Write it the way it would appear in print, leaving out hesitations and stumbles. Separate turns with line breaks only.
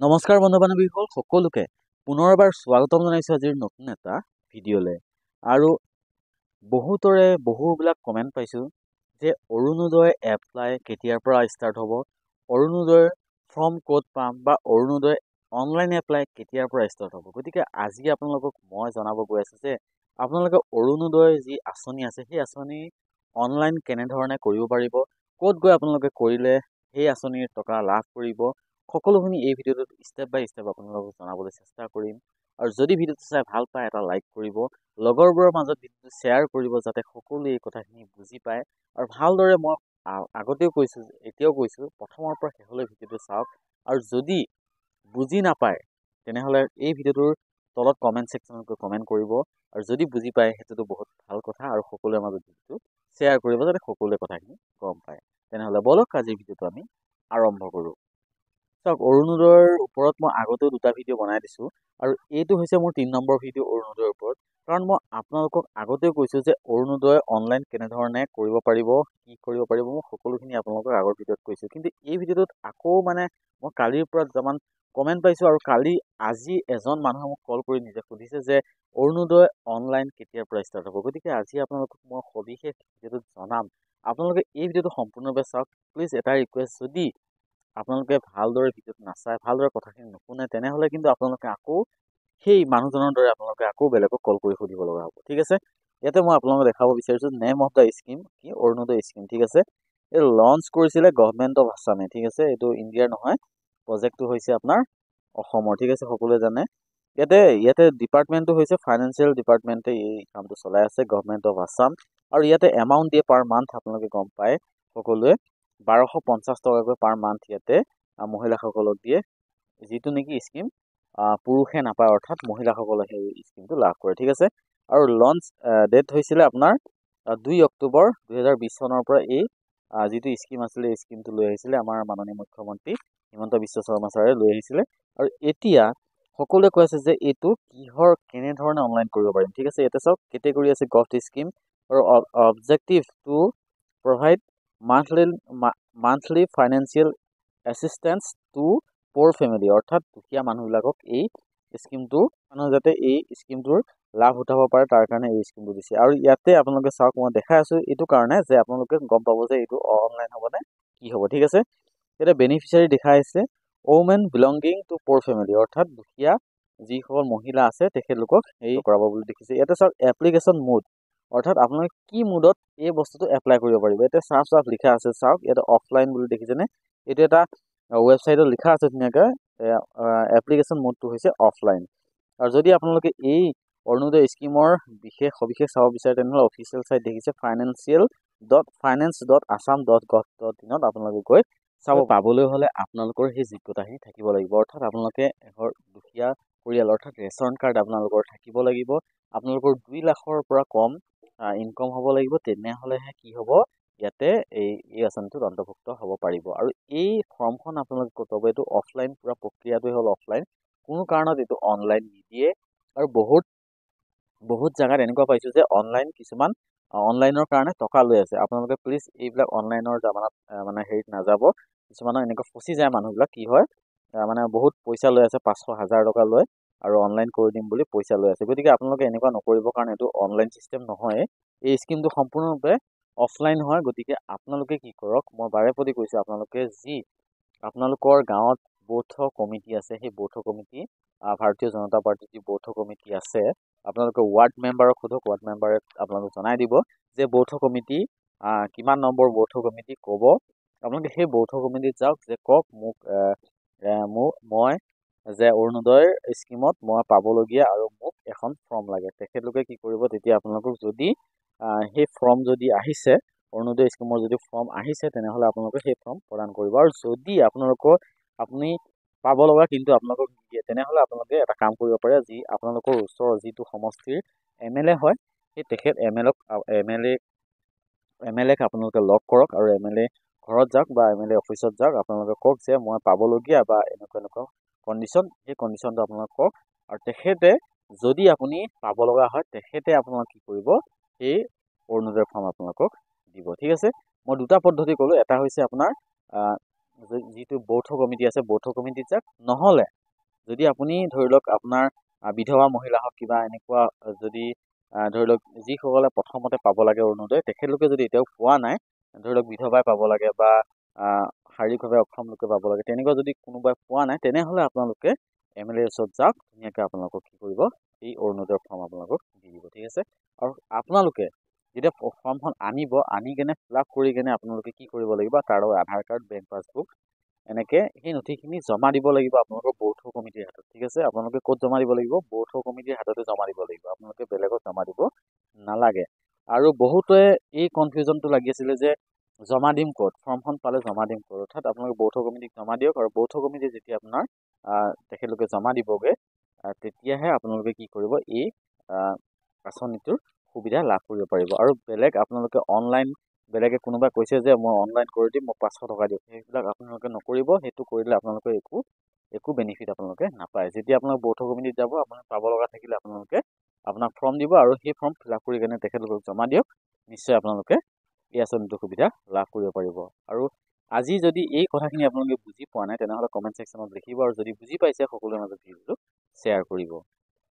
নমস্কাৰ বন্ধু বান্ধৱীসকল সকলোকে পুনৰ এবাৰ স্বাগতম জনাইছোঁ আজিৰ নতুন এটা ভিডিঅ'লৈ। আৰু বহুবিলাক কমেণ্ট পাইছোঁ যে অৰুণোদয় এপ্লাই কেতিয়াৰ পৰা ষ্টাৰ্ট হ'ব, অৰুণোদয়ৰ ফৰ্ম ক'ত পাম বা অৰুণোদয় অনলাইন এপ্লাই কেতিয়াৰ পৰা ষ্টাৰ্ট হ'ব। গতিকে আজি আপোনালোকক মই জনাব গৈ আছোঁ যে আপোনালোকে অৰুণোদয়ৰ যি আঁচনি আছে সেই আঁচনি অনলাইন কেনেধৰণে কৰিব পাৰিব, ক'ত গৈ আপোনালোকে কৰিলে সেই আঁচনিৰ টকা লাভ কৰিব, সকলোখিনি এই ভিডিঅ'টোত ষ্টেপ বাই ষ্টেপ আপোনালোকক জনাবলৈ চেষ্টা কৰিম। আৰু যদি ভিডিঅ'টো চাই ভাল পায় এটা লাইক কৰিব, লগৰবোৰৰ মাজত ভিডিঅ'টো শ্বেয়াৰ কৰিব যাতে সকলোৱে এই কথাখিনি বুজি পায়। আৰু ভালদৰে মই আগতেও কৈছোঁ, এতিয়াও কৈছোঁ, প্ৰথমৰ পৰা শেষলৈ ভিডিঅ'টো চাওক। আৰু যদি বুজি নাপায় তেনেহ'লে এই ভিডিঅ'টোৰ তলত কমেণ্ট ছেকশ্যনত গৈ কমেণ্ট কৰিব। আৰু যদি বুজি পায় সেইটোতো বহুত ভাল কথা, আৰু সকলোৰে মাজত ভিডিঅ'টো শ্বেয়াৰ কৰিব যাতে সকলোৱে কথাখিনি গম পায়। তেনেহ'লে বলক আজিৰ ভিডিঅ'টো আমি আৰম্ভ কৰোঁ। চাওক, অৰুণোদয়ৰ ওপৰত মই আগতেও দুটা ভিডিঅ' বনাই দিছোঁ, আৰু এইটো হৈছে মোৰ 3 নম্বৰ ভিডিঅ' অৰুণোদয়ৰ ওপৰত। কাৰণ মই আপোনালোকক আগতেও কৈছোঁ যে অৰুণোদয় অনলাইন কেনেধৰণে কৰিব পাৰিব, কি কৰিব পাৰিব, মই সকলোখিনি আপোনালোকক আগৰ ভিডিঅ'ত কৈছোঁ। কিন্তু এই ভিডিঅ'টোত আকৌ মই কালিৰ পৰা দুটামান কমেণ্ট পাইছোঁ, আৰু আজি এজন মানুহে মোক কল কৰি নিজে সুধিছে যে অৰুণোদয় অনলাইন কেতিয়াৰ পৰা ষ্টাৰ্ট হ'ব। গতিকে আজি আপোনালোকক মই সবিশেষ ভিডিঅ'টোত জনাম। আপোনালোকে এই ভিডিঅ'টো সম্পূৰ্ণভাৱে চাওক। প্লিজ এটা ৰিকুৱেষ্ট, যদি আপোনালোকে ভালদৰে ভিডিঅ'টো নাচায়, ভালদৰে কথাখিনি নুশুনে, তেনেহ'লে কিন্তু আপোনালোকে আকৌ সেই মানুহজনৰ দৰে আপোনালোকে আকৌ বেলেগক কল কৰি সুধিব লগা হ'ব। ঠিক আছে, ইয়াতে মই আপোনালোকক দেখাব বিচাৰিছোঁ নেম অফ দ্য স্কিম, কি অৰুণোদয় স্কিম। ঠিক আছে, এই লঞ্চ কৰিছিলে গভৰ্ণমেণ্ট অফ আছামে। ঠিক আছে, এইটো ইণ্ডিয়াৰ নহয়, প্ৰজেক্টটো হৈছে আপোনাৰ অসমৰ। ঠিক আছে, সকলোৱে জানে। ইয়াতে ডিপাৰ্টমেণ্টটো হৈছে ফাইনেন্সিয়েল ডিপাৰ্টমেণ্টে এই কামটো চলাই আছে, গভৰ্ণমেণ্ট অফ আছাম। আৰু ইয়াতে এমাউণ্ট দিয়ে পাৰ মান্থ, আপোনালোকে গম পায় সকলোৱে 1250 টকাকৈ পাৰ মান্থ ইয়াতে মহিলাসকলক দিয়ে, যিটো নেকি স্কিম পুৰুষে নাপায়, অৰ্থাৎ মহিলাসকলে সেই স্কিমটো লাভ কৰে। ঠিক আছে, আৰু লঞ্চ ডেট হৈছিলে আপোনাৰ 2 অক্টোবৰ 2020 চনৰ পৰা এই যিটো স্কিম আছিলে এই স্কিমটো লৈ আহিছিলে আমাৰ মাননীয় মুখ্যমন্ত্ৰী হিমন্ত বিশ্ব শৰ্মা ছাৰে লৈ আহিছিলে। আৰু এতিয়া সকলোৱে কৈ আছে যে এইটো কেনেধৰণে অনলাইন কৰিব পাৰিম। ঠিক আছে, ইয়াতে চাওক কেটেগৰী আছে গভট স্কিম, আৰু objective to provide monthly financial assistance to poor family, অৰ্থাৎ দুখীয়া মানুহবিলাকক এই স্কিমটো যাতে এই স্কিমটোৰ লাভ উঠাব পাৰে তাৰ কাৰণে এই স্কিমটো দিছে। আৰু ইয়াতে আপোনালোকে চাওক, মই দেখাই আছোঁ এইটো কাৰণে যে আপোনালোকে গম পাব যে এইটো অনলাইন হ'ব নে কি হ'ব। ঠিক আছে, ইয়াতে বেনিফিচিয়াৰী দেখাই আছে women belonging two poor family, অৰ্থাৎ দুখীয়া যিসকল মহিলা আছে তেখেতলোকক এই কৰাব বুলি দেখিছে। ইয়াতে চাওক এপ্লিকেশ্যন মোড, অৰ্থাৎ আপোনালোকে কি মোডত এই বস্তুটো এপ্লাই কৰিব পাৰিব। ইয়াতে চাফ লিখা আছে, চাওক ইয়াতে অফলাইন বুলি দেখিছেনে, এইটো এটা ৱেবছাইটত লিখা আছে ধুনীয়াকৈ, এপ্লিকেশ্যন মোডটো হৈছে অফলাইন। আৰু যদি আপোনালোকে এই অৰুণোদয় স্কিমৰ সবিশেষ চাব বিচাৰে তেনেহ'লে অফিচিয়েল ছাইট দেখিছে finance.assam.gov.in আপোনালোকে গৈ চাব। পাবলৈ হ'লে আপোনালোকৰ সেই যোগ্যতাখিনি থাকিব লাগিব, অৰ্থাৎ আপোনালোকে এঘৰ দুখীয়া পৰিয়াল, অৰ্থাৎ ৰেচন কাৰ্ড আপোনালোকৰ থাকিব লাগিব, আপোনালোকৰ 2 লাখৰ পৰা কম ইনকম হ'ব লাগিব, তেনেহ'লেহে কি হ'ব, ইয়াতে এই আঁচনিটোত অন্তৰ্ভুক্ত হ'ব পাৰিব। আৰু এই ফৰ্মখন আপোনালোকে ক'ত পাব, এইটো অফলাইন, পুৰা প্ৰক্ৰিয়াটোৱে হ'ল অফলাইন, কোনো কাৰণত এইটো অনলাইন নিদিয়ে। আৰু বহুত জেগাত এনেকুৱা পাইছোঁ যে কিছুমান অনলাইনৰ কাৰণে টকা লৈ আছে। আপোনালোকে প্লিজ এইবিলাক অনলাইনৰ জামানাত হেৰিত নাযাব। কিছুমানৰ এনেকুৱা ফচি যায় মানুহবিলাক, কি হয় বহুত পইচা লৈ আছে, 500-1000 টকা লয় আৰু অনলাইন কৰি দিম বুলি পইচা লৈ আছে। গতিকে আপোনালোকে এনেকুৱা নকৰিব, কাৰণ এইটো অনলাইন চিষ্টেম নহয়, এই স্কিমটো সম্পূৰ্ণৰূপে অফলাইন হয়। গতিকে আপোনালোকে কি কৰক, মই বাৰে প্ৰতি কৈছোঁ, আপোনালোকৰ গাঁৱত বৌথ কমিটি আছে, সেই বৌথ কমিটি ভাৰতীয় জনতা পাৰ্টিৰ যি বৌথ কমিটি আছে, আপোনালোকে ৱাৰ্ড মেম্বাৰক সোধক, ৱাৰ্ড মেম্বাৰে আপোনালোকক জনাই দিব যে বৌথ কমিটি কিমান নম্বৰ বৌথ কমিটি ক'ব। আপোনালোকে সেই বৌথ কমিটিত যাওক, যে কওক মই যে অৰুণোদয় স্কিমত মই পাবলগীয়া আৰু মোক এখন ফৰ্ম লাগে। তেখেতলোকে কি কৰিব, তেতিয়া আপোনালোকক যদি সেই ফৰ্ম যদি আহিছে, অৰুণোদয় স্কিমৰ যদি ফৰ্ম আহিছে, তেনেহ'লে আপোনালোকে সেই ফৰ্ম প্ৰদান কৰিব। আৰু যদি আপুনি পাব লগা কিন্তু আপোনালোকক নিদিয়ে, তেনেহ'লে আপোনালোকে এটা কাম কৰিব পাৰে, আপোনালোকৰ ওচৰৰ যিটো সমষ্টিৰ MLA হয়, সেই তেখেত MLA ক আপোনালোকে লগ কৰক, আৰু MLA ঘৰত যাওক বা MLA অফিচত যাওক, আপোনালোকে কওক যে মই পাবলগীয়া বা এনেকুৱা কণ্ডিশ্যন, সেই কণ্ডিশ্যনটো আপোনালোকে কওক। আৰু তেখেতে যদি আপুনি পাব লগা হয়, তেখেতে আপোনাক কি কৰিব, সেই অৰুণোদয় ফৰ্ম আপোনালোকক দিব। ঠিক আছে, মই দুটা পদ্ধতি ক'লোঁ, এটা হৈছে আপোনাৰ যিটো বৌথ কমিটি আছে বৌথ কমিটিত যাওক, নহ'লে যদি আপুনি ধৰি লওক আপোনাৰ বিধৱা মহিলা হওক কিবা এনেকুৱা যদি ধৰি লওক যিসকলে প্ৰথমতে পাব লাগে অৰুণোদয় তেখেতলোকে যদি এতিয়াও পোৱা নাই, ধৰি লওক বিধৱাই পাব লাগে বা শাৰীৰিকভাৱে অক্ষম লোকে পাব লাগে, তেনেকুৱা যদি কোনোবাই পোৱা নাই তেনেহ'লে আপোনালোকে MLA ওচৰত যাওক, ধুনীয়াকৈ আপোনালোকক কি কৰিব এই অৰুণোদয়ৰ ফৰ্ম আপোনালোকক দি দিব। ঠিক আছে, আৰু আপোনালোকে যেতিয়া ফৰ্মখন আনি কেনে ফিল আপ কৰি কেনে আপোনালোকে কি কৰিব লাগিব, তাৰ লগত আধাৰ কাৰ্ড, বেংক পাছবুক এনেকৈ সেই নথিখিনি জমা দিব লাগিব আপোনালোকৰ বৌথ কমিটিৰ হাতত। ঠিক আছে, আপোনালোকে ক'ত জমা দিব লাগিব, বৌথ কমিটিৰ হাততে জমা দিব লাগিব, আপোনালোকে বেলেগত জমা দিব নালাগে। আৰু বহুতে এই কনফিউজনটো লাগি আছিলে যে জমা দিম ক'ত, ফৰ্মখন পালে জমা দিম ক'ত, অৰ্থাৎ আপোনালোকে বৌথ কমিটিক জমা দিয়ক, আৰু বৌথ কমিটি যেতিয়া আপোনাৰ তেখেতলোকে জমা দিবগৈ তেতিয়াহে আপোনালোকে কি কৰিব এই আঁচনিটোৰ সুবিধা লাভ কৰিব পাৰিব। আৰু বেলেগ আপোনালোকে অনলাইন বেলেগে কোনোবাই কৈছে যে মই অনলাইন কৰি দিম, মোক 500 টকা দিয়ক, সেইবিলাক আপোনালোকে নকৰিব। সেইটো কৰিলে আপোনালোকে একো বেনিফিট আপোনালোকে নাপায়। যেতিয়া আপোনালোকে বৌথ কমিটিত যাব, আপোনাক পাব লগা থাকিলে আপোনালোকে আপোনাক ফৰ্ম দিব, আৰু সেই ফৰ্ম ফিল আপ কৰি কেনে তেখেতলোকক জমা দিয়ক, নিশ্চয় আপোনালোকে এই আঁচনিটোৰ সুবিধা লাভ কৰিব পাৰিব। আৰু আজি যদি এই কথাখিনি আপোনালোকে বুজি পোৱা নাই তেনেহ'লে কমেণ্ট ছেকশ্যনত লিখিব, আৰু যদি বুজি পাইছে সকলোৰে মাজত ভিডিঅ'টো শ্বেয়াৰ কৰিব।